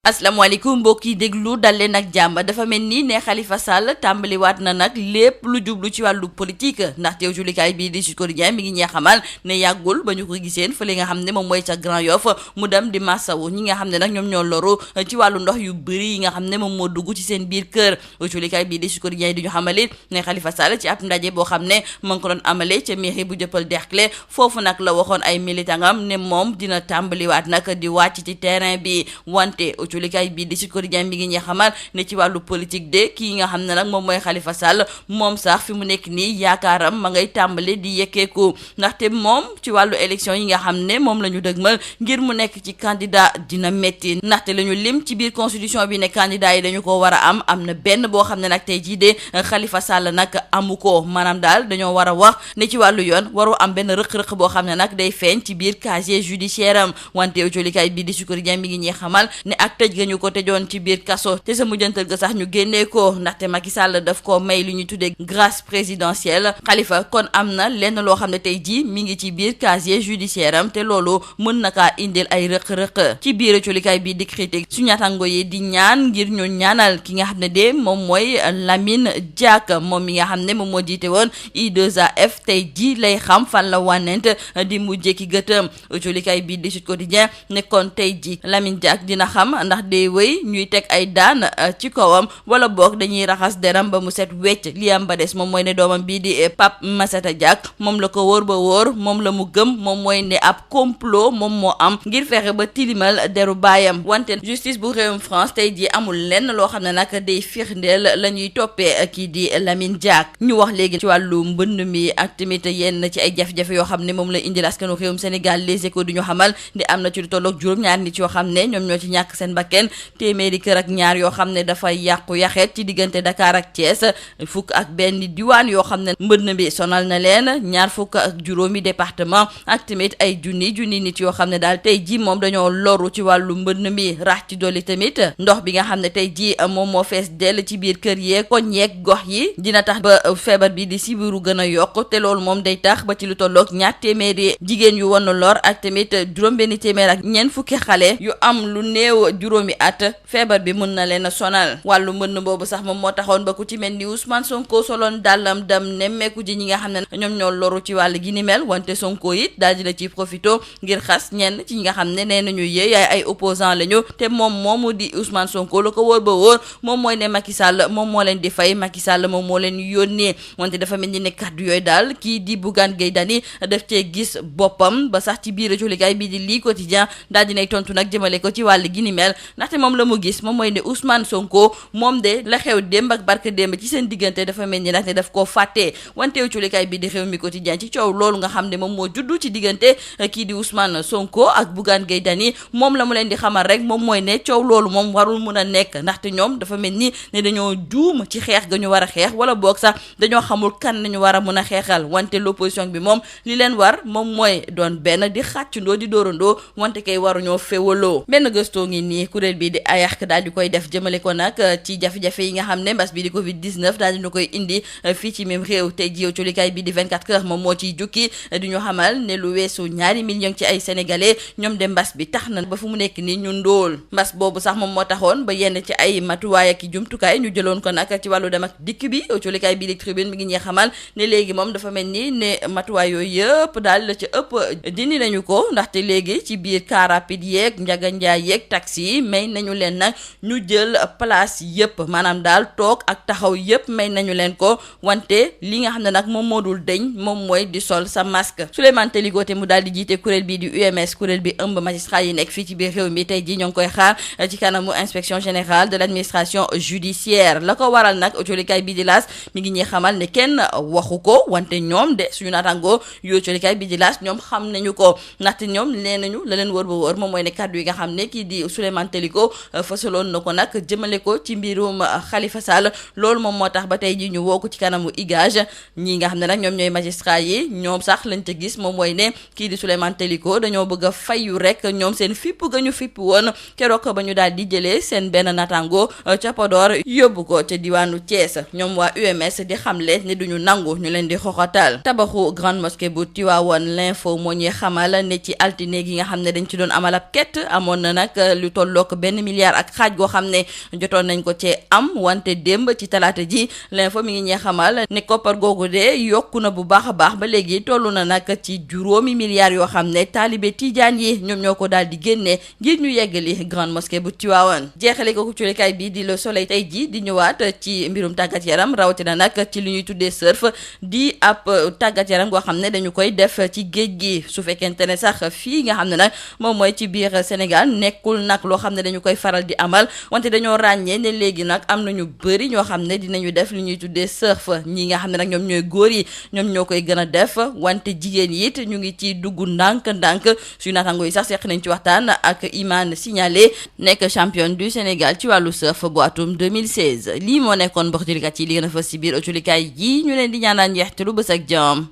asalaamaaleykum mbokk yi déglu dal leen ak jàmm dafa mel ni ne Khalifa Sall tàmbaliwaat na nag lépp lu jublu ci wàllu politique ndaxte julikaay bii di Sud Quotidien mi ngi ñee xamal ne yàggul ba ñu ko giseen fële nga xam ne moom mooy ca Grand Yoff mu dem di massawu ñi nga xam ne nag ñoom ñoo loru ci wàllu ndox yu bëri yi nga xam ne moom moo dugg ci seen biir kër julikaay bii di Sud Quotidien di ñu xamalit ne Khalifa Sall ci ab ndaje boo xam ne mu ngi ko doon amale ca mairie bu Dieuppeul Derklé foofu nag la waxoon ay militangam ne moom dina tàmbaliwaat nag di wàcc ci terrain bi wante julikaay bi di Sud Quotidien mi ngi ñuy xamal ne ci wàllu politique de kii nga xam ne nag moom mooy Khalifa Sall moom sax fi mu nekk nii yaakaaram ma ngay tàmbali di yekkeeku ndaxte moom ci wàllu élection yi nga xam ne moom la ñu dëgmal ngir mu nekk ci candidat dina métti ndaxte la ñu lim ci biir constitution bi ne candidat yi dañu ko war a am na benn boo xam ne nag tey jii de Khalifa Sall nag amu ko maanaam daal dañoo war a wax ne ci wàllu yoon waru am benn rëq-rëq boo xam ne nag day feeñ ci biir casier judiciaire am wante julikaay bi di Sud Quotidien mi ngi ñuy xamal ne ak tëj ga ñu ko tëjoon ci biir kaso te sa mujjantal ga sax ñu génnee ko ndaxte Macky Sall daf ko may lu ñuy tuddee grâce présidentielle Khalifa kon am na lenn loo xam ne tey jii mi ngi ci biir casier judiciaire am te loolu mën na kaa indil ay rëq-rëq ci biir colikaay bi di critique su ñaatango yi di ñaan ngir ñu ñaanal ki nga xam ne de moom mooy Lamine Diack moom mi nga xam ne moom moo jiite woon I2AF tey jii lay xam fan la wànnent di mujjee ki gëtëm colikaay bi di Sud Quotidien nekkoon tey jii Lamine Diack dina xam ndax day wéy ñuy teg ay daan ci kawam wala boog dañuy raxas deram ba mu set wecc li am ba des moom mooy ne doomam bii di Pape Massata Diack moom la ko wóor ba wóor moom la mu gëm moom mooy ne ab complot moom moo am ngir fexe ba tilimal deru baayam wante justice bu réewum France tey jii amul lenn loo xam ne nag day firndeel la ñuy toppee kii di Lamine Diack ñu wax léegi ci wàllu mbënd mi ak tamit yenn ci ay jafe-jafe yoo xam ne moom la indil askanu réewum Sénégal Les Échos du ñu xamal di am na ci lu tolloog juróom-ñaar nit yoo xam ne ñoom ñoo ci ñàkk seen bakken téeméeri kër ak ñaar yoo xam ne dafa yàqu yaxeet ci diggante Dakar ak Thiès fukk ak benn diwaan yoo xam ne mbënd bi sonal na leen ñaar fukk ak juróomi département ak tamit ay junni nit yoo xam ne daal tey ji moom dañoo loru ci wàllu mbënd mi rax ci dolli tamit ndox bi nga xam ne tey ji moom moo fees dell ci biir kër yeeg koñ yeeg gox yi dina tax ba feebar bi di sibiru gën a yokk te loolu moom day tax ba ci lu tolloog ñaar téeméeri jigéen yu won lor ak tamit juróom benn téeméer ak ñeent fukki xale yu am lu néew juróomi at feebar bi mën na leen a sonal wàllu mbënn boobu sax moom moo taxoon ba ku ci mel ni Ousmane Sonko soloon dàllam dem nemmeeku ji ñi nga xam ne ñoom ñoo loru ci wàll gi ni mel wante Sonko it daal dina ci profito ngir xas ñenn ci ñi nga xam ne nee nañu yee ay opposant lañu te moom moomu di Ousmane Sonko la ko wóor ba wóor moom mooy ne Macky Sall moom moo leen di fay Macky Sall moom moo leen yónnee wante dafa mel ni ne kàddu yooyu daal kii di Bougane Gueye Dany daf cee gis boppam ba sax ci biir julikaay bii di lii quotidien daal dinay tontu nag jëmale ko ci wàll gi ni mel ndaxte moom la mu gis moom mooy ne Ousmane Sonko moom de la xew démb ak barke démb ci seen diggante dafa mel ni nag ne daf koo fàttee wanteew culikaay bi di réew mi quotidien ci coow loolu nga xam ne moom moo juddu ci diggante kii di Ousmane Sonko ak Bougane Gueye Dany moom la mu leen di xamal rek moom mooy ne coow loolu moom warul mun a nekk ndaxte ñoom dafa mel ni ne dañoo juum ci xeex ga ñu war a xeex wala boog sax dañoo xamul kan nañu war a mun a xeexal wante l'opposition bi moom li leen war moom mooy doon benn di xàccundoo di dóorandoo wante kay waruñoo féewaloo benn gëstoo ngi nii kuréel bi di AYAK daal di koy def jëmale ko nag ci jafe-jafe yi nga xam ne mbas bi di Covid 19 daal dina koy indi fii ci même réew tey jiw colikaay bi di 24 heures moom moo ciy jukki di ñu xamal ne lu weesu ñaari millions ci ay sénégalais ñoom de mbas bi tax na ba fu mu nekk nii ñu ndóol mbas boobu sax moom moo taxoon ba yenn ci ay matuwaay ak jumtukaay ñu jëloon ko nag ci wàllu dem ak dikk bi colikaay bi di tribune mi ngi ñuy xamal ne léegi moom dafa mel ni ne matuwaay yooyu yëpp daal la ci ëpp dindi nañu ko ndaxte léegi ci biir car rapide yeeg njaga njaay yeeg taxi yi may nañu leen nag ñu jël place yëpp maanaam daal toog ak taxaw yëpp may nañu leen ko wante li nga xam ne nag moom moo dul deñ moom mooy di sol sa masque Souleymane Teliko te mu daal di jiite kuréel bii di UMS kuréel bi ëmb magistrat yi nekk fii ci biir réew mi tey ji ñoo ngi koy xaar ci kanamu inspection générale de l'administration judiciaire la ko waral nag autolikaay bii di laas mi ngi ñuy xamal ne kenn waxu ko wante ñoom de suñu naatangoo yu autolikaay bii di laas ñoom xam nañu ko ndaxte ñoom nee nañu la leen wër ba wër moom mooy ne kàddu yi nga xam ne kii di Souleymane Teliko fasaloon na ko nag jëmale ko ci mbirum Khalifa Sall loolu moom moo tax ba tey ji ñu woo ko ci kanamu IGAJ ñi nga xam ne nag ñoom ñooy magistrat yi ñoom sax lañ ca gis moom mooy ne kii di Souleymane Teliko dañoo bëgg a fayu rek ñoom seen fipp ga ñu fipp woon keroog ba ñu daal di jëlee seen benn natango ca Podor yóbbu ko ca diwaanu Thiès ñoom waa UMS di xamle ne duñu nangu ñu leen di xoxatal tabaxu grande mosquée bu Tivaouane l'info moo ñuy xamal ne ci altine gi nga xam ne dañ ci doon amal ab ket amoon na nag lu toll tollook 1 milliard ak xaaj goo xam ne jotoon nañ ko cee am wante démb ci talaata ji l'info mi ngi ñee xamal ne koppar googu de yokku na bu baax a baax ba léegi tollu na nag ci juróomi milliards yoo xam ne taalibe tijaan yi ñoom ñoo ko daal di génne ngir ñu yeggali grande mosquée bu Tivaouane. jeexale ko ci likaay bi di Le Soleil tey ji di ñëwaat ci mbirum tàggat yaram rawatina nag ci li ñuy tuddee surf di ab tàggat yaram goo xam ne dañu koy def ci géej gi su fekkente ne sax fii nga xam ne nag moom mooy ci biir Sénégal nekkul nag loo xam ne dañu koy faral di amal wante dañoo ràññee ne léegi nag am na ñu bëri ñoo xam ne dinañu def li ñuy tuddee surf ñi nga xam ne nag ñoom ñooy góor yi ñoom ñoo koy gën a def wante jigéen yi it ñu ngi ci dugg ndànk-ndànk suñu naataango yi sax seq nañ ci waxtaan ak Imane Signalé nekk championne du Sénégal ci wàllu surf bu atum 2016 lii moo nekkoon mbokk jullikat yi li gën a fës ci biir ëtulikaay yi ñu leen di ñaanal njeextalu bës ak jàmm.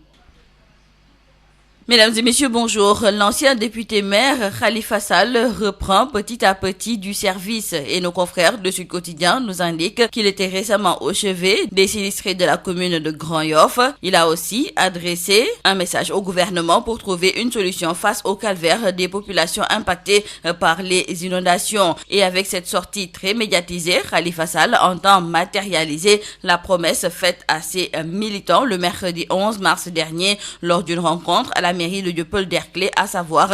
Mesdames et messieurs, bonjour. L'ancien député maire Khalifa Sall reprend petit à petit du service et nos confrères de Sud Quotidien nous indiquent qu'il était récemment au chevet des sinistrés de la commune de Grand-Yoff. Il a aussi adressé un message au gouvernement pour trouver une solution face au calvaire des populations impactées par les inondations. Et avec cette sortie très médiatisée, Khalifa Sall entend matérialiser la promesse faite à ses militants le mercredi 11 mars dernier lors d'une rencontre à la mairie de Dieuppeul-Derklé, à savoir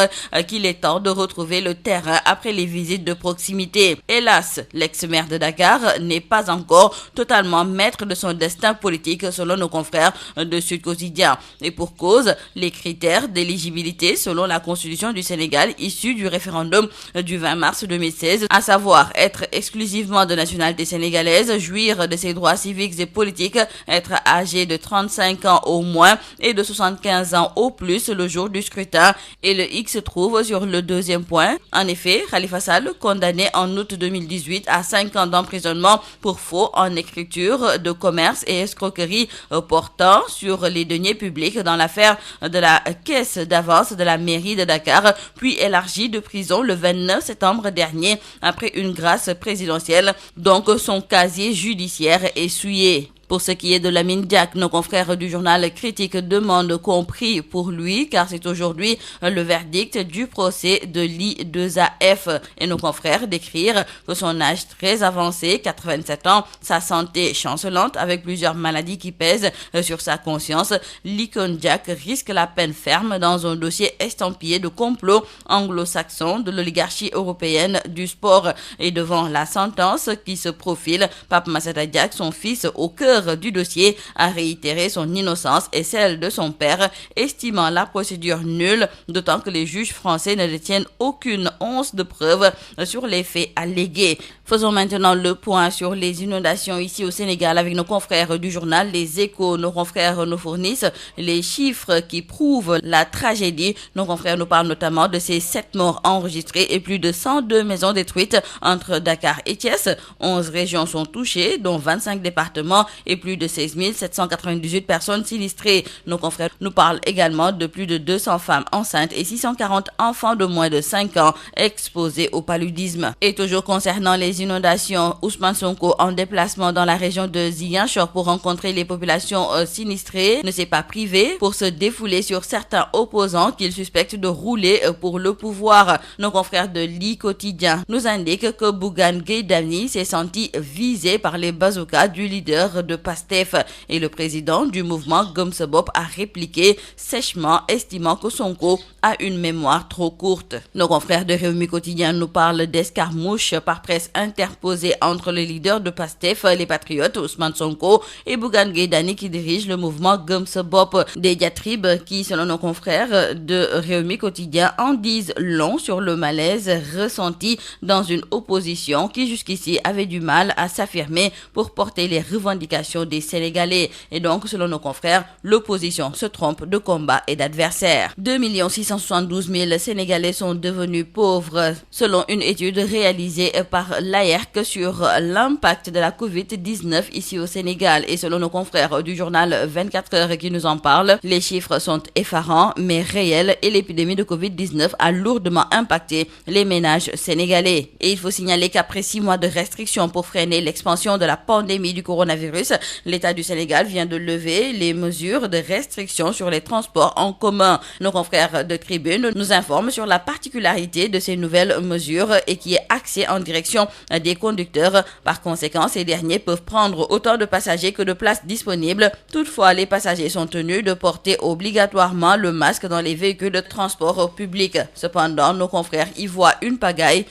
qu'il est temps de retrouver le terrain après les visites de proximité. Hélas, l'ex-maire de Dakar n'est pas encore totalement maître de son destin politique selon nos confrères de Sud Quotidien. Et pour cause, les critères d'éligibilité selon la Constitution du Sénégal issue du référendum du 20 mars 2016, à savoir être exclusivement de nationalité sénégalaise, jouir de ses droits civiques et politiques, être âgé de 35 ans au moins et de 75 ans au plus le jour du scrutin, et le X se trouve sur le deuxième point. En effet, Khalifa Sall, condamné en août 2018 à 5 ans d'emprisonnement pour faux en écriture de commerce et escroquerie portant sur les deniers publics dans l'affaire de la caisse d'avance de la mairie de Dakar, puis élargi de prison le 29 septembre dernier après une grâce présidentielle. Donc son casier judiciaire est souillé. Pour ce qui est de Lamine Diack, nos confrères du journal Critique demandent qu'on prie pour lui car c'est aujourd'hui le verdict du procès de l'I2AF. Et nos confrères décrivent que son âge très avancé, 87 ans, sa santé chancelante avec plusieurs maladies qui pèsent sur sa conscience, l'icône Diack risque la peine ferme dans un dossier estampillé de complot anglo-saxon de l'oligarchie européenne du sport. Et devant la sentence qui se profile, Pape Massata Diack, son fils au cœur du dossier, a réitéré son innocence et celle de son père, estimant la procédure nulle, d'autant que les juges français ne détiennent aucune once de preuve sur les faits allégués. Faisons maintenant le point sur les inondations ici au Sénégal avec nos confrères du journal Les Échos. Nos confrères nous fournissent les chiffres qui prouvent la tragédie. Nos confrères nous parlent notamment de ces 7 morts enregistrés et plus de 102 maisons détruites entre Dakar et Thiès. 11 régions sont touchées, dont 25 départements et plus de 16 798 personnes sinistrées. Nos confrères nous parlent également de plus de 200 femmes enceintes et 640 enfants de moins de 5 ans exposés au paludisme. Et toujours concernant les inondations, Ousmane Sonko, en déplacement dans la région de Ziguinchor pour rencontrer les populations sinistrées, ne s'est pas privé pour se défouler sur certains opposants qu'il suspecte de rouler pour le pouvoir. Nos confrères de l'I Quotidien nous indiquent que Bougane Gueye Dany s'est senti visé par les bazookas du leader de PASTEF et le président du mouvement Gëm Sa Bopp a répliqué sèchement, estimant que Sonko a une mémoire trop courte. Nos confrères de Rewmi Quotidien nous parlent d'escarmouches par presse interposée entre le leader de PASTEF, les Patriotes, Ousmane Sonko, et Bougane Gueye Dany qui dirige le mouvement Gëm Sa Bopp. Des diatribes qui, selon nos confrères de Rewmi Quotidien, en disent long sur le malaise ressenti dans une opposition qui jusqu'ici avait du mal à s'affirmer pour porter les revendications des Sénégalais. Et donc, selon nos confrères, l'opposition se trompe de combat et d'adversaire. 2 672 000 Sénégalais sont devenus pauvres, selon une étude réalisée par l'AERC sur l'impact de la Covid-19 ici au Sénégal. Et selon nos confrères du journal 24 heures qui nous en parlent, les chiffres sont effarants mais réels et l'épidémie de Covid-19 a lourdement impacté les ménages sénégalais. Et il faut signaler qu'après 6 mois de restrictions pour freiner l'expansion de la pandémie du coronavirus, L'État du Sénégal vient de lever les mesures de restriction sur les transports en commun. Nos confrères de Tribune nous informent sur la particularité de ces nouvelles mesures et qui est axée en direction des conducteurs. Par conséquent, ces derniers peuvent prendre autant de passagers que de places disponibles. Toutefois, les passagers sont tenus de porter obligatoirement le masque dans les véhicules de transport public. Cependant, nos confrères y voient une pagaille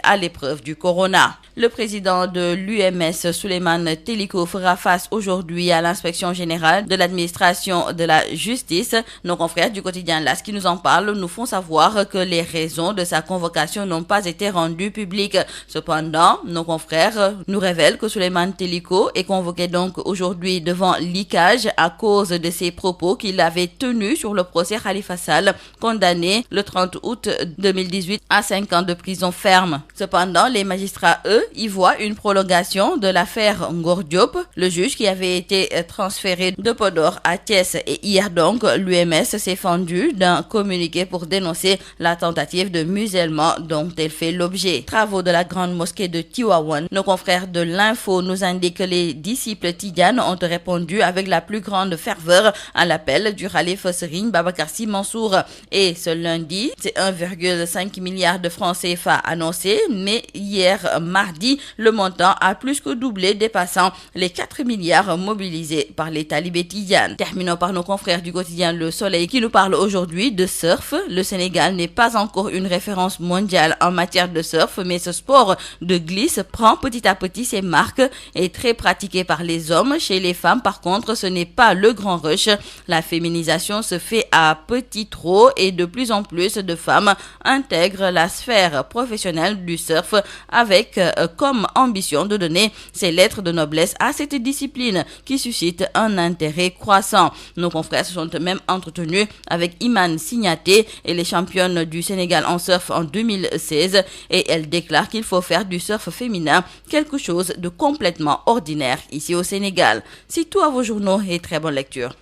à l'épreuve du corona. Le président de l'UMS, Souleymane Teliko, fera face aujourd'hui à l'inspection générale de l'administration de la justice. Nos confrères du quotidien L'As qui nous en parlent nous font savoir que les raisons de sa convocation n'ont pas été rendues publiques. Cependant, nos confrères nous révèlent que Souleymane Teliko est convoqué donc aujourd'hui devant l'ICAJ à cause de ses propos qu'il avait tenus sur le procès Khalifa Sall, condamné le 30 août 2018 à 5 ans de prison ferme. Cependant, les magistrats, eux, y voit une prolongation de l'affaire Ngor Diop, le juge qui avait été transféré de Podor à Thiès. Et hier donc, l'UMS s'est fendu d'un communiqué pour dénoncer la tentative de musellement dont elle fait l'objet. Travaux de la grande mosquée de Tivaouane. Nos confrères de l'Info nous indiquent que les disciples tidianes ont répondu avec la plus grande ferveur à l'appel du khalife Serigne Babacar Sy Mansour. Et ce lundi, c'est 1,5 milliard de francs CFA annoncés, mais hier mardi, le montant a plus que doublé, dépassant les 4 milliards mobilisés par les talibés tidianes. Terminons par nos confrères du quotidien Le Soleil qui nous parle aujourd'hui de surf. Le Sénégal n'est pas encore une référence mondiale en matière de surf, mais ce sport de glisse prend petit à petit ses marques et est très pratiqué par les hommes. Chez les femmes, par contre, ce n'est pas le grand rush. La féminisation se fait à petit trot et de plus en plus de femmes intègrent la sphère professionnelle du surf avec comme ambition de donner ses lettres de noblesse à cette discipline qui suscite un intérêt croissant. Nos confrères se sont même entretenus avec Imane Signaté et les championnes du Sénégal en surf en 2016 et elle déclare qu'il faut faire du surf féminin quelque chose de complètement ordinaire ici au Sénégal. C'est tout à vos journaux et très bonne lecture.